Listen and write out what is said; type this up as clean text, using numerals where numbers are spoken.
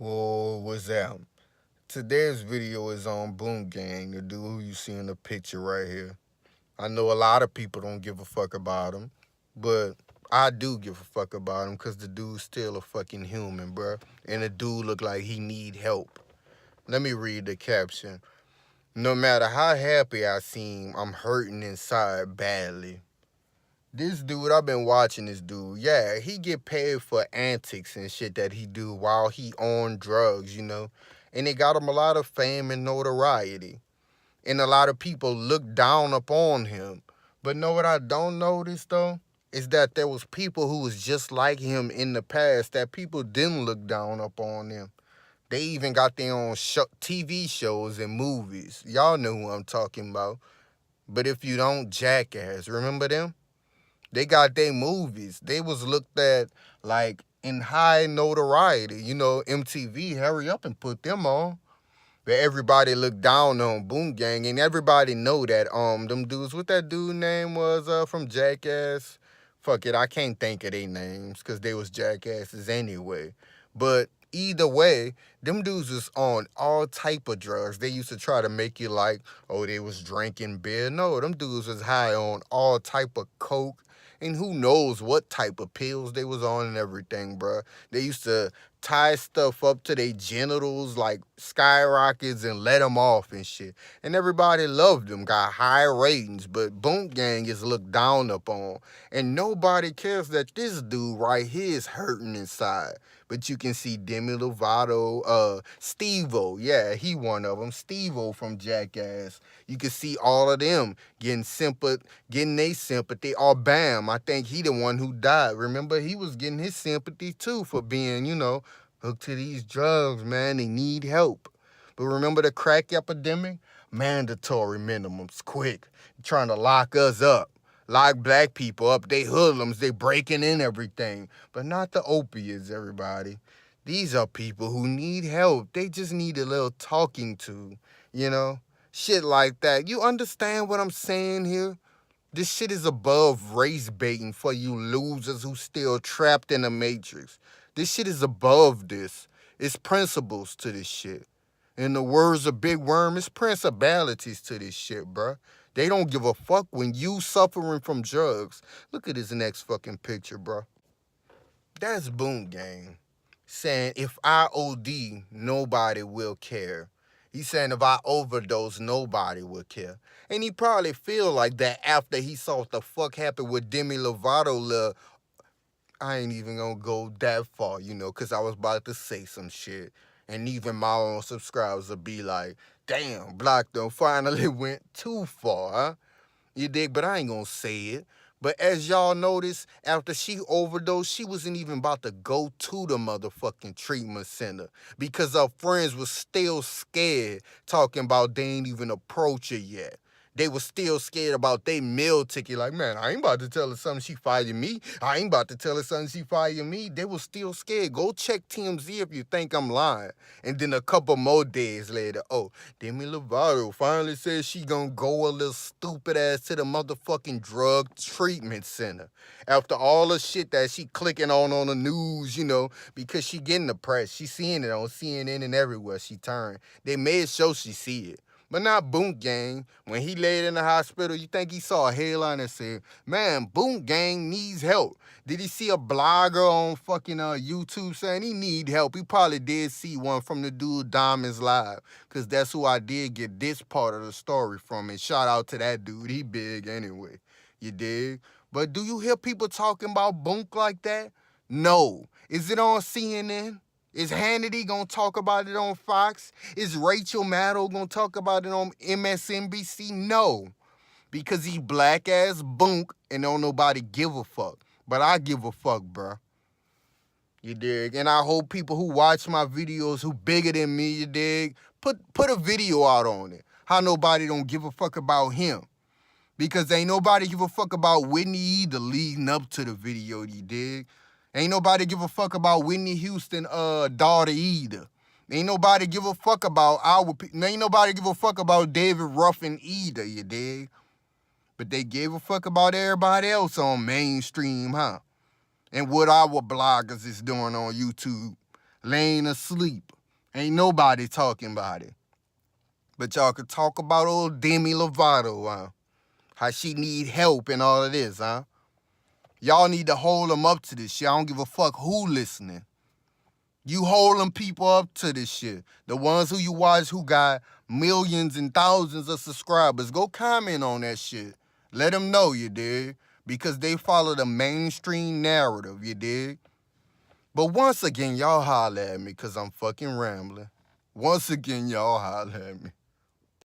Whoa, what's that? Today's video is on Boonk, the dude who you see in the picture right here. I know a lot of people don't give a fuck about him, but I do give a fuck about him because the dude's still a fucking human, bruh. And the dude look like he need help. Let me read the caption. No matter how happy I seem, I'm hurting inside badly. This dude, I've been watching this dude. Yeah, he get paid for antics and shit that he do while he on drugs. And it got him a lot of fame and notoriety. And a lot of people look down upon him. But know what I don't notice though? Is that there was people who was just like him in the past that people didn't look down upon them. They even got their own TV shows and movies. Y'all know who I'm talking about. But if you don't, Jackass, remember them? They got their movies. They was looked at like in high notoriety. MTV, hurry up and put them on. But everybody looked down on Boom Gang, and everybody know that them dudes, what that dude name was from Jackass. Fuck it, I can't think of their names because they was jackasses anyway. But either way, them dudes was on all type of drugs. They used to try to make you like, oh, they was drinking beer. No, them dudes was high on all type of coke and who knows what type of pills they was on and everything, bruh. They used to tie stuff up to their genitals like skyrockets and let them off and shit. And everybody loved them, got high ratings, but Boonk Gang is looked down upon. And nobody cares that this dude right here is hurting inside. But you can see Demi Lovato, Steve-O, yeah, he one of them, Steve-O from Jackass. You can see all of them getting their sympathy. Or Bam, I think he the one who died. Remember, he was getting his sympathy too for being, hooked to these drugs, man. They need help. But remember the crack epidemic? Mandatory minimums, quick. Trying to lock us up. Lock black people up. They hoodlums. They breaking in everything. But not the opiates, everybody. These are people who need help. They just need a little talking to, you know? Shit like that. You understand what I'm saying here? This shit is above race baiting for you losers who still trapped in the matrix. This shit is above this. It's principles to this shit. In the words of Big Worm, it's principalities to this shit, bruh. They don't give a fuck when you suffering from drugs. Look at this next fucking picture, bruh. That's Boom Gang saying if I OD, nobody will care. He's saying if I overdose, nobody will care. And he probably feel like that after he saw what the fuck happened with Demi Lovato. I ain't even gonna go that far, because I was about to say some shit. And even my own subscribers will be like, damn, Block done finally went too far, huh? You dig? But I ain't gonna say it. But as y'all notice, after she overdosed, she wasn't even about to go to the motherfucking treatment center because her friends was still scared, talking about they ain't even approach her yet. They was still scared about their meal ticket. Like, man, I ain't about to tell her something she fired me. I ain't about to tell her something she fired me. They was still scared. Go check TMZ if you think I'm lying. And then a couple more days later, oh, Demi Lovato finally says she gonna go a little stupid ass to the motherfucking drug treatment center. After all the shit that she clicking on the news, because she getting the press. She seeing it on CNN and everywhere she turned. They made sure she see it. But not Boonk Gang. When he laid in the hospital, you think he saw a headline that said, man, Boonk Gang needs help. Did he see a blogger on fucking YouTube saying he need help? He probably did see one from the dude Diamonds Live, because that's who I did get this part of the story from. And shout out to that dude. He big anyway. You dig? But do you hear people talking about Boonk like that? No. Is it on CNN? Is Hannity gonna talk about it on Fox? Is Rachel Maddow gonna talk about it on MSNBC? No, because he black ass Boonk and don't nobody give a fuck. But I give a fuck, bruh. You dig? And I hope people who watch my videos who bigger than me, you dig, put a video out on it. How nobody don't give a fuck about him. Because ain't nobody give a fuck about Whitney either leading up to the video, you dig? Ain't nobody give a fuck about Whitney Houston daughter either. Ain't nobody give a fuck about ain't nobody give a fuck about David Ruffin either, you dig? But they gave a fuck about everybody else on mainstream, huh? And what our bloggers is doing on YouTube. laying asleep. Ain't nobody talking about it. But y'all could talk about old Demi Lovato, how she need help and all of this, huh? Y'all need to hold them up to this shit. I don't give a fuck who listening. You hold them people up to this shit. The ones who you watch who got millions and thousands of subscribers, go comment on that shit. Let them know, you dig? Because they follow the mainstream narrative, you dig? But once again, y'all holler at me because I'm fucking rambling. Once again, y'all holler at me.